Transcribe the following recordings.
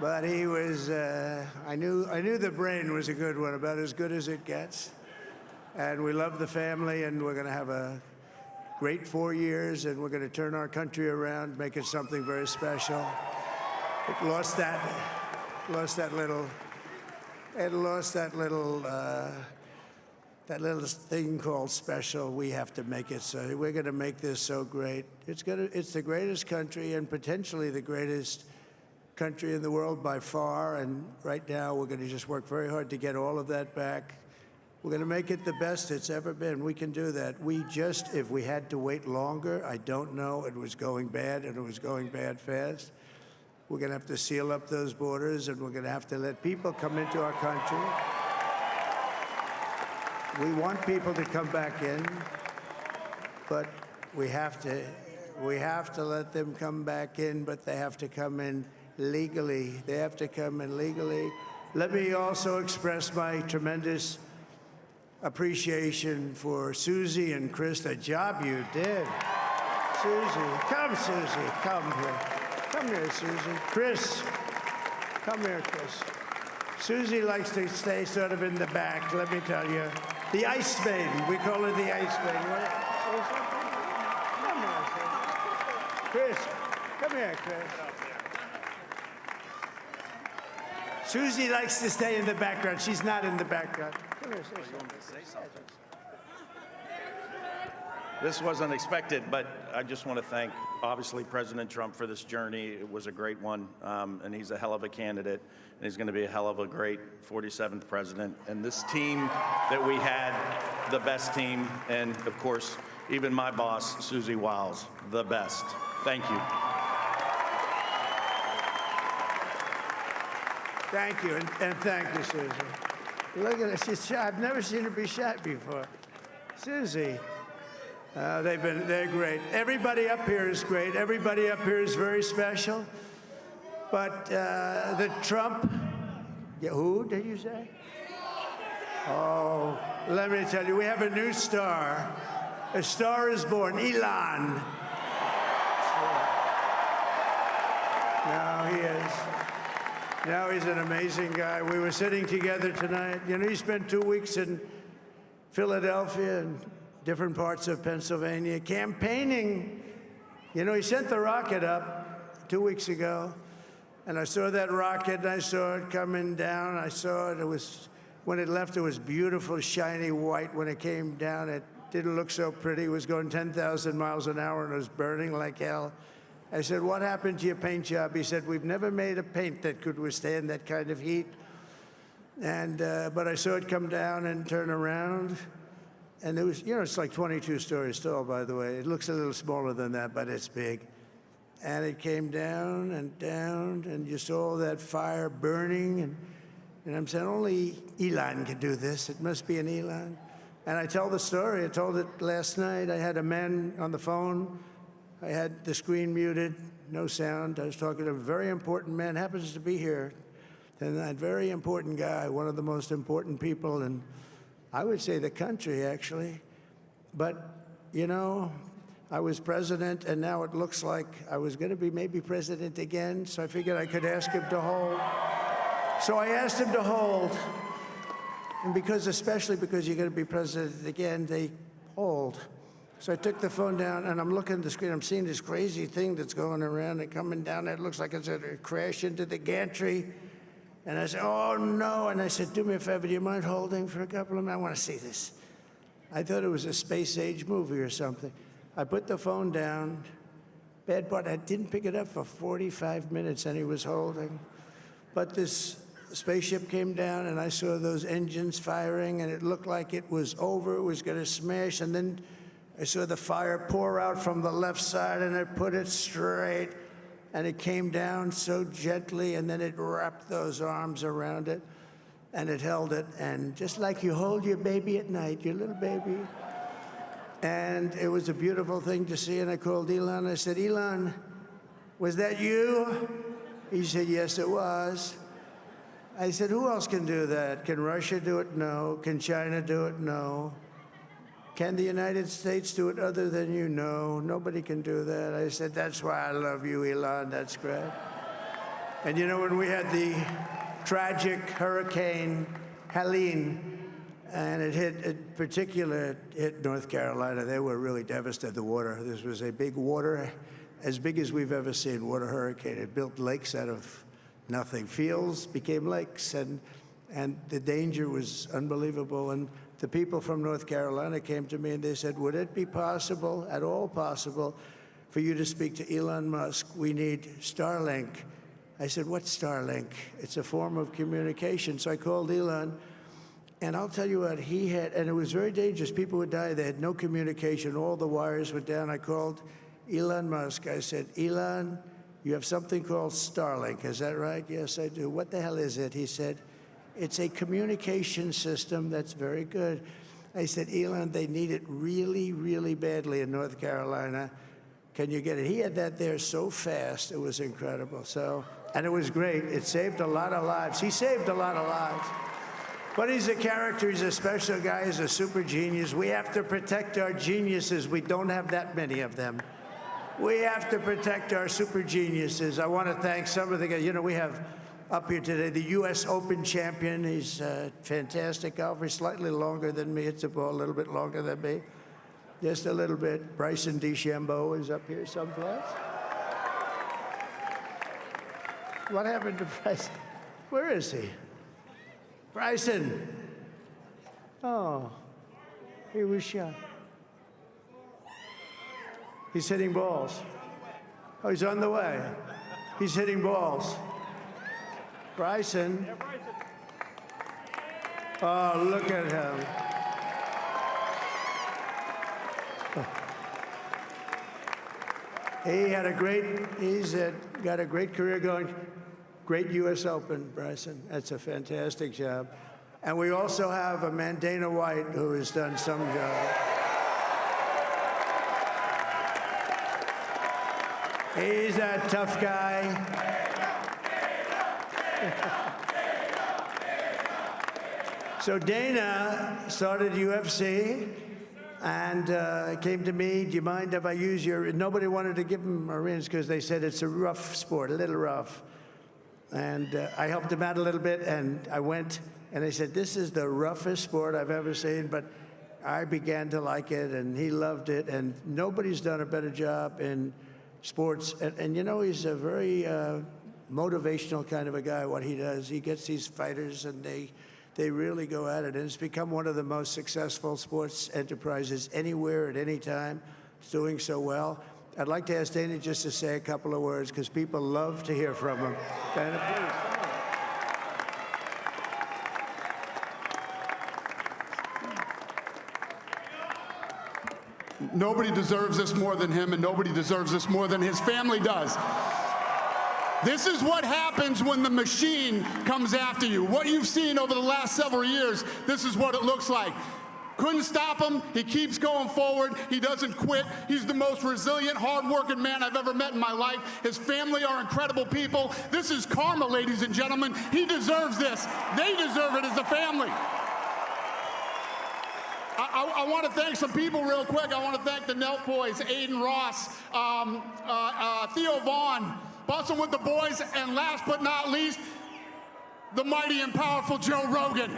But he was, I knew the brain was a good one, about as good as it gets. And we love the family, and we're going to have a great 4 years, and we're going to turn our country around, make it something very special. It lost that little thing called special. We have to make it so. We're going to make this so great. It's the greatest country, and potentially the greatest country in the world by far. And right now, we're going to just work very hard to get all of that back. We're going to make it the best it's ever been. We can do that. If we had to wait longer, I don't know. It was going bad, and it was going bad fast. We're going to have to seal up those borders, and we're going to have to let people come into our country. We want people to come back in, but we have to let them come back in, but they have to come in legally. They have to come in legally. Let me also express my tremendous appreciation for Susie and Chris, the job you did. Susie, come here. Come here, Susie. Chris, come here, Chris. Susie likes to stay sort of in the back, let me tell you. The Ice Maiden, we call her the Ice Maiden. Come here, Chris. Come here, Chris. Susie likes to stay in the background. She's not in the background. Come here, say something. This wasn't expected, but I just want to thank, obviously, President Trump for this journey. It was a great one, and he's a hell of a candidate, and he's going to be a hell of a great 47th president. And this team that we had, the best team, and, of course, even my boss, Susie Wiles, the best. Thank you. Thank you, and thank you, Susie. Look at her, she's shy. I've never seen her be shy before. Susie. They're great. Everybody up here is great. Everybody up here is very special. But the Trump, who did you say? Oh, let me tell you, we have a new star. A star is born, Elon. Now he is. Now he's an amazing guy. We were sitting together tonight. You know, he spent 2 weeks in Philadelphia and different parts of Pennsylvania campaigning. You know, he sent the rocket up 2 weeks ago, and I saw that rocket, and I saw it coming down. I saw it. It was, when it left, it was beautiful, shiny white. When it came down, it didn't look so pretty. It was going 10,000 miles an hour, and it was burning like hell. I said, what happened to your paint job? He said, we've never made a paint that could withstand that kind of heat. And but I saw it come down and turn around. And it was, you know, it's like 22 stories tall, by the way. It looks a little smaller than that, but it's big. And it came down, and you saw that fire burning. And I'm saying, only Elon can do this. It must be an Elon. And I tell the story. I told it last night. I had a man on the phone. I had the screen muted, no sound. I was talking to a very important man, happens to be here. And that very important guy, one of the most important people in, I would say, the country, actually. But, you know, I was president, and now it looks like I was going to be maybe president again, so I figured I could ask him to hold. So I asked him to hold. And especially because you're going to be president again, they hold. So I took the phone down, and I'm looking at the screen. I'm seeing this crazy thing that's going around and coming down. It looks like it's going to crash into the gantry. And I said, oh, no. And I said, do me a favor, do you mind holding for a couple of minutes? I want to see this. I thought it was a space-age movie or something. I put the phone down. Bad part, I didn't pick it up for 45 minutes, and he was holding. But this spaceship came down, and I saw those engines firing, and it looked like it was over. It was going to smash, and then I saw the fire pour out from the left side, and it put it straight, and it came down so gently, and then it wrapped those arms around it, and it held it, and just like you hold your baby at night, your little baby. And it was a beautiful thing to see, and I called Elon. I said, Elon, was that you? He said, yes, it was. I said, who else can do that? Can Russia do it? No. Can China do it? No. Can the United States do it other than you? No, nobody can do that. I said, that's why I love you, Elon. That's great. And you know, when we had the tragic Hurricane Helene, and it hit North Carolina, they were really devastated, the water. This was a big water, as big as we've ever seen, water hurricane. It built lakes out of nothing. Fields became lakes, and the danger was unbelievable. And the people from North Carolina came to me and they said, would it be possible, at all possible, for you to speak to Elon Musk? We need Starlink. I said, what's Starlink? It's a form of communication. So I called Elon, and I'll tell you what, he had, and it was very dangerous. People would die. They had no communication. All the wires were down. I called Elon Musk. I said, Elon, you have something called Starlink. Is that right? Yes, I do. What the hell is it? He said, it's a communication system that's very good. I said, Elon, they need it really, really badly in North Carolina. Can you get it? He had that there so fast. It was incredible. So, and it was great. It saved a lot of lives. He saved a lot of lives. But he's a character. He's a special guy. He's a super genius. We have to protect our geniuses. We don't have that many of them. We have to protect our super geniuses. I want to thank some of the guys. You know, we have up here today the U.S. Open champion. He's a fantastic golfer. He's slightly longer than me. Hits the ball a little bit longer than me. Just a little bit. Bryson DeChambeau is up here someplace. What happened to Bryson? Where is he? Bryson. Oh, he was shot. He's hitting balls. Oh, he's on the way. He's hitting balls. Bryson. Oh, look at him. He's got a great career going. Great U.S. Open, Bryson. That's a fantastic job. And we also have a man, Dana White, who has done some job. He's a tough guy. So Dana started UFC and came to me, do you mind if I use your, nobody wanted to give him Marines because they said it's a rough sport, a little rough. And I helped him out a little bit, and I went, and they said, this is the roughest sport I've ever seen, but I began to like it, and he loved it, and nobody's done a better job in sports. And you know, he's a very motivational kind of a guy, what he does. He gets these fighters, and they really go at it, and it's become one of the most successful sports enterprises anywhere at any time. It's doing so well. I'd like to ask Dana just to say a couple of words, because people love to hear from him. Dana, please. Nobody deserves this more than him, and nobody deserves this more than his family does. This is what happens when the machine comes after you. What you've seen over the last several years, this is what it looks like. Couldn't stop him. He keeps going forward. He doesn't quit. He's the most resilient, hard-working man I've ever met in my life. His family are incredible people. This is karma, ladies and gentlemen. He deserves this. They deserve it as a family. I want to thank some people real quick. I want to thank the Nelk boys, Aiden Ross, Theo Vaughn, Bustin' with the Boys, and last but not least, the mighty and powerful Joe Rogan.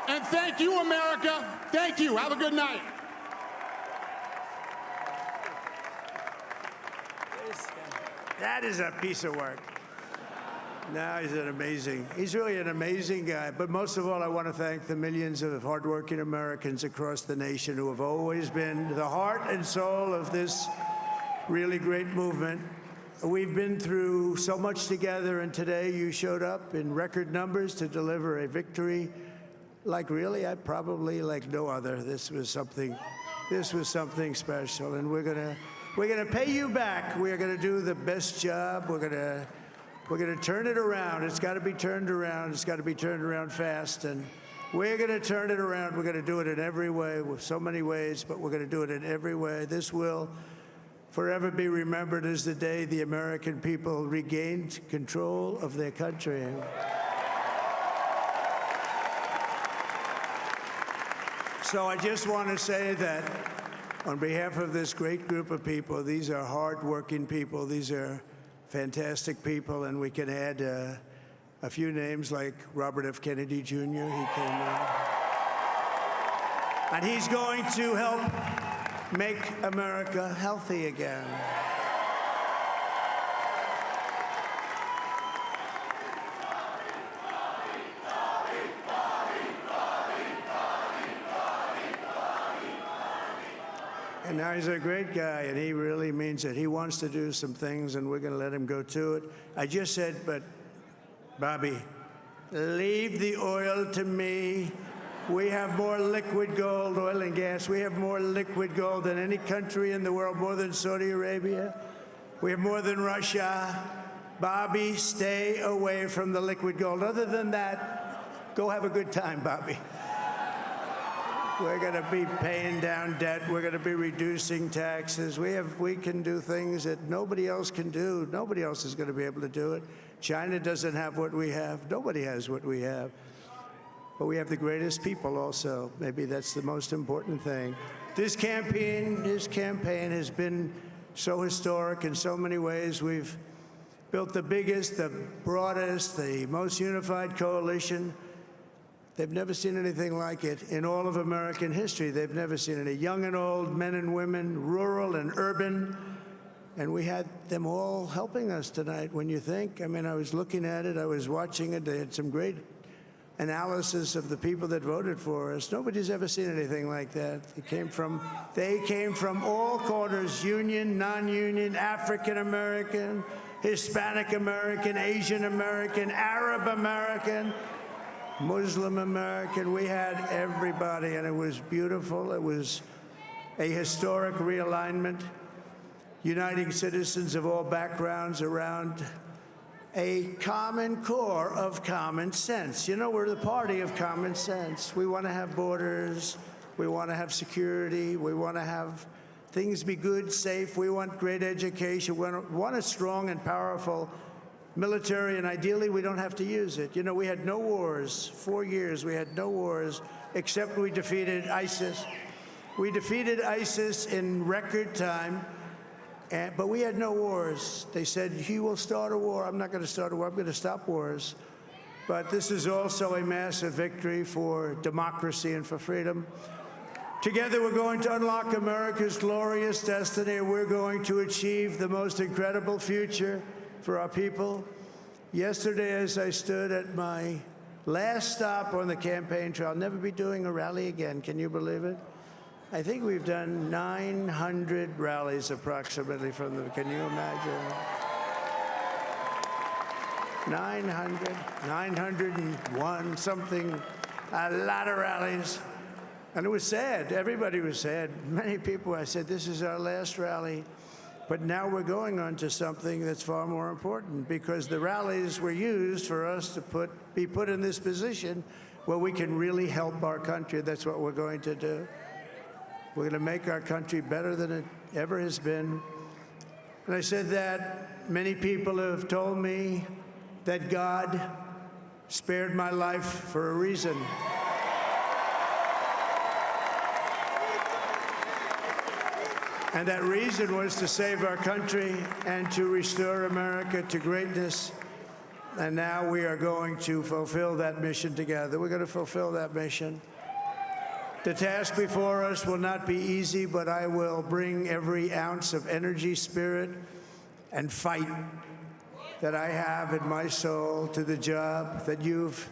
And thank you, America. Thank you. Have a good night. That is a piece of work. No, he's really an amazing guy. But most of all, I want to thank the millions of hardworking Americans across the nation who have always been the heart and soul of this really great movement. We've been through so much together, and today you showed up in record numbers to deliver a victory like probably like no other. This was something special, and we're gonna pay you back. We're gonna do the best job. We're gonna turn it around. It's got to be turned around. It's got to be turned around fast, and we're gonna turn it around. We're gonna do it in every way, with so many ways, but we're gonna do it in every way. This will forever be remembered as the day the American people regained control of their country. So I just want to say that on behalf of this great group of people, these are hardworking people. These are fantastic people, and we can add a few names like Robert F. Kennedy Jr. He came in. And he's going to help make America healthy again. And now he's a great guy, and he really means it. He wants to do some things, and we're going to let him go to it. I just said, but Bobby, leave the oil to me. We have more liquid gold, oil and gas. We have more liquid gold than any country in the world, more than Saudi Arabia. We have more than Russia. Bobby, stay away from the liquid gold. Other than that, go have a good time, Bobby. We're going to be paying down debt. We're going to be reducing taxes. We can do things that nobody else can do. Nobody else is going to be able to do it. China doesn't have what we have. Nobody has what we have. But we have the greatest people also. Maybe that's the most important thing. This campaign has been so historic in so many ways. We've built the biggest, the broadest, the most unified coalition. They've never seen anything like it in all of American history. They've never seen it. Young and old, men and women, rural and urban. And we had them all helping us tonight. When you think, I mean, I was looking at it, I was watching it. They had some great analysis of the people that voted for us. Nobody's ever seen anything like that. They came from all corners, union, non-union, African American, Hispanic American, Asian American, Arab American, Muslim American. We had everybody, and it was beautiful. It was a historic realignment, uniting citizens of all backgrounds around a common core of common sense. You know, we're the party of common sense. We want to have borders. We want to have security. We want to have things be good, safe. We want great education. We want a strong and powerful military, and ideally, we don't have to use it. You know, we had no wars. 4 years, we had no wars, except we defeated ISIS. We defeated ISIS in record time, but we had no wars. They said, he will start a war. I'm not going to start a war. I'm going to stop wars. But this is also a massive victory for democracy and for freedom. Together, we're going to unlock America's glorious destiny. We're going to achieve the most incredible future for our people. Yesterday, as I stood at my last stop on the campaign trail, I'll never be doing a rally again. Can you believe it? I think we've done 900 rallies approximately from them. Can you imagine? 900, 901, something, a lot of rallies. And it was sad. Everybody was sad. Many people, I said, this is our last rally. But now we're going on to something that's far more important, because the rallies were used for us to be put in this position where we can really help our country. That's what we're going to do. We're going to make our country better than it ever has been. And I said that many people have told me that God spared my life for a reason. And that reason was to save our country and to restore America to greatness. And now we are going to fulfill that mission together. We're going to fulfill that mission. The task before us will not be easy, but I will bring every ounce of energy, spirit, and fight that I have in my soul to the job that you've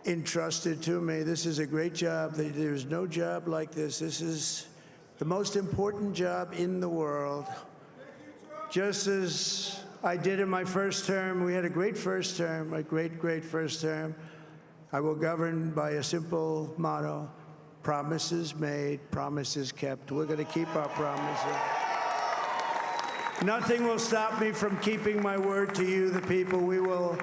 entrusted to me. This is a great job. There's no job like this. This is the most important job in the world. Just as I did in my first term, we had a great first term, a great, great first term. I will govern by a simple motto: promises made, promises kept. We're going to keep our promises. Nothing will stop me from keeping my word to you, the people. We will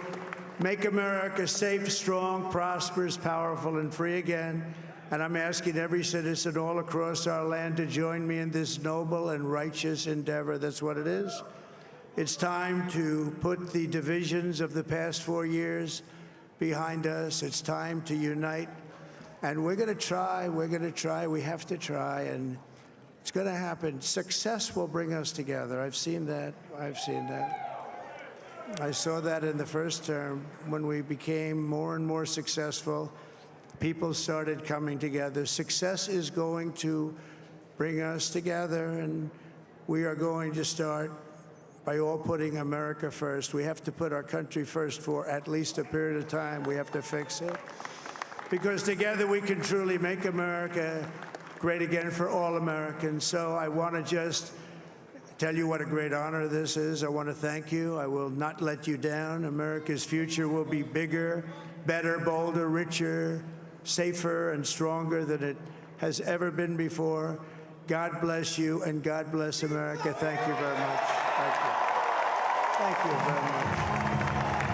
make America safe, strong, prosperous, powerful, and free again. And I'm asking every citizen all across our land to join me in this noble and righteous endeavor. That's what it is. It's time to put the divisions of the past 4 years behind us. It's time to unite. And we're going to try. We're going to try. We have to try. And it's going to happen. Success will bring us together. I've seen that. I've seen that. I saw that in the first term when we became more and more successful. People started coming together. Success is going to bring us together, and we are going to start by all putting America first. We have to put our country first for at least a period of time. We have to fix it. Because together we can truly make America great again for all Americans. So I want to just tell you what a great honor this is. I want to thank you. I will not let you down. America's future will be bigger, better, bolder, richer, safer, and stronger than it has ever been before. God bless you, and God bless America. Thank you very much. Thank you. Thank you very much.